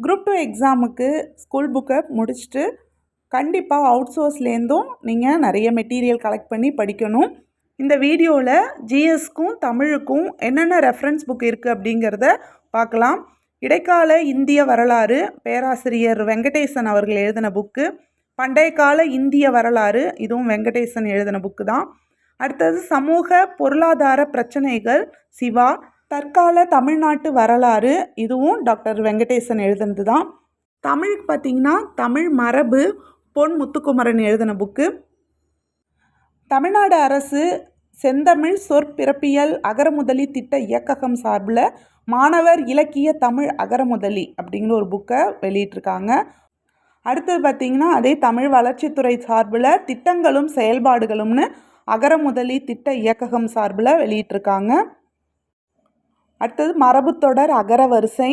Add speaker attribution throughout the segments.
Speaker 1: Group 2 எக்ஸாமுக்கு school புக்கை முடிச்சுட்டு கண்டிப்பாக அவுட் சோர்ஸ்லேருந்தும் நீங்கள் நிறைய மெட்டீரியல் கலெக்ட் பண்ணி படிக்கணும். இந்த வீடியோவில் ஜிஎஸ்க்கும் தமிழுக்கும் என்னென்ன ரெஃபரன்ஸ் புக் இருக்குது அப்படிங்கிறத பார்க்கலாம். இடைக்கால இந்திய வரலாறு பேராசிரியர் வெங்கடேசன் அவர்கள் எழுதின புக்கு. பண்டைய கால இந்திய வரலாறு இதுவும் வெங்கடேசன் எழுதின புக்கு தான். அடுத்தது சமூக பொருளாதார பிரச்சனைகள் சிவா. தற்கால தமிழ்நாட்டு வரலாறு இதுவும் டாக்டர் வெங்கடேசன் எழுதுனது தான். தமிழுக்கு பார்த்திங்கன்னா தமிழ் மரபு பொன் முத்துக்குமரன் எழுதின புக்கு. தமிழ்நாடு அரசு செந்தமிழ் சொற்பிறப்பியல் அகரமுதலி திட்ட இயக்ககம் சார்பில் மாணவர் இலக்கிய தமிழ் அகரமுதலி அப்படிங்கிற ஒரு புக்கை வெளியிட்டிருக்காங்க. அடுத்தது பார்த்திங்கன்னா அதே தமிழ் வளர்ச்சித்துறை சார்பில் திட்டங்களும் செயல்பாடுகளும்னு அகரமுதலி திட்ட இயக்ககம் சார்பில் வெளியிட்டிருக்காங்க. அடுத்தது மரபுத்தொடர் அகரவரிசை.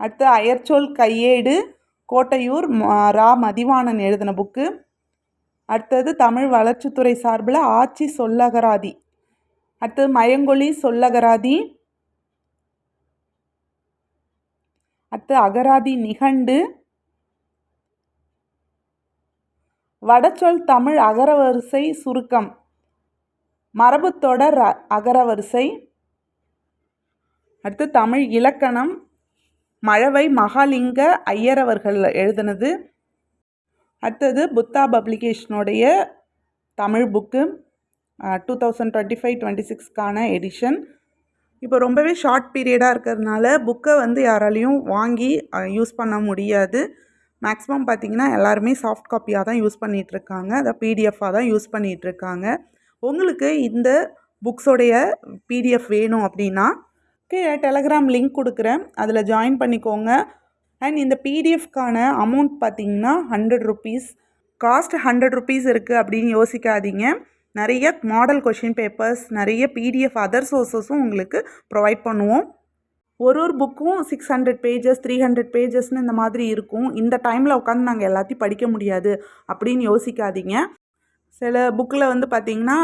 Speaker 1: அடுத்து அயற்சொல் கையேடு கோட்டையூர் ரா மதிவாணன் எழுதின புக்கு. அடுத்தது தமிழ் வளர்ச்சித்துறை சார்பில் ஆட்சி சொல்லகராதி. அடுத்தது மயங்கொலி சொல்லகராதி. அடுத்து அகராதி நிகண்டு. வடச்சொல் தமிழ் அகரவரிசை சுருக்கம் மரபுத்தொடர் அகரவரிசை. அடுத்து தமிழ் இலக்கணம் மழவை மகாலிங்க ஐயரவர்கள் எழுதினது. அடுத்தது புத்தா பப்ளிகேஷனுடைய தமிழ் புக்கு 2025-26க்கான எடிஷன். இப்போ ரொம்பவே ஷார்ட் பீரியடாக இருக்கிறதுனால புக்கை யாராலையும் வாங்கி யூஸ் பண்ண முடியாது. மேக்ஸிமம் பார்த்திங்கன்னா எல்லாருமே சாஃப்ட் காப்பியாக தான் யூஸ் பண்ணிகிட்ருக்காங்க, அதை பிடிஎஃபாக தான் யூஸ் பண்ணிகிட்ருக்காங்க. உங்களுக்கு இந்த புக்ஸோடைய பிடிஎஃப் வேணும் அப்படின்னா கீழே டெலகிராம் லிங்க் கொடுக்குறேன், அதில் ஜாயின் பண்ணிக்கோங்க. அண்ட் இந்த பிடிஎஃப்கான அமௌண்ட் பார்த்திங்கன்னா 100 rupees. காஸ்ட் 100 rupees இருக்குது அப்படின்னு யோசிக்காதீங்க. நிறைய மாடல் கொஷின் பேப்பர்ஸ், நிறைய பிடிஎஃப் அதர் சோர்ஸஸும் உங்களுக்கு ப்ரொவைட் பண்ணுவோம். ஒரு புக்கும் 600 pages 300 pagesன்னு இந்த மாதிரி இருக்கும். இந்த டைமில் உட்காந்து நாங்கள் எல்லாத்தையும் படிக்க முடியாது அப்படின்னு யோசிக்காதீங்க. சில புக்கில் பார்த்திங்கன்னா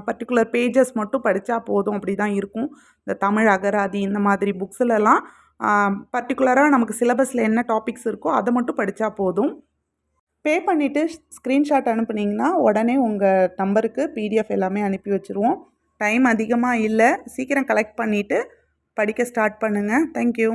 Speaker 1: பர்டிகுலர் பேஜஸ் மட்டும் படித்தா போதும், அப்படி தான் இருக்கும். இந்த தமிழ் அகராதி இந்த மாதிரி புக்ஸ்லலாம் பர்டிகுலராக நமக்கு சிலபஸில் என்ன டாபிக்ஸ் இருக்கோ அதை மட்டும் படித்தா போதும். பே பண்ணிவிட்டு ஸ்க்ரீன்ஷாட் அனுப்புனீங்கன்னா உடனே உங்கள் நம்பருக்கு பிடிஎஃப் எல்லாமே அனுப்பி வச்சுருவோம். டைம் அதிகமாக இல்லை, சீக்கிரம் கலெக்ட் பண்ணிவிட்டு படிக்க ஸ்டார்ட் பண்ணுங்கள். தேங்க்யூ.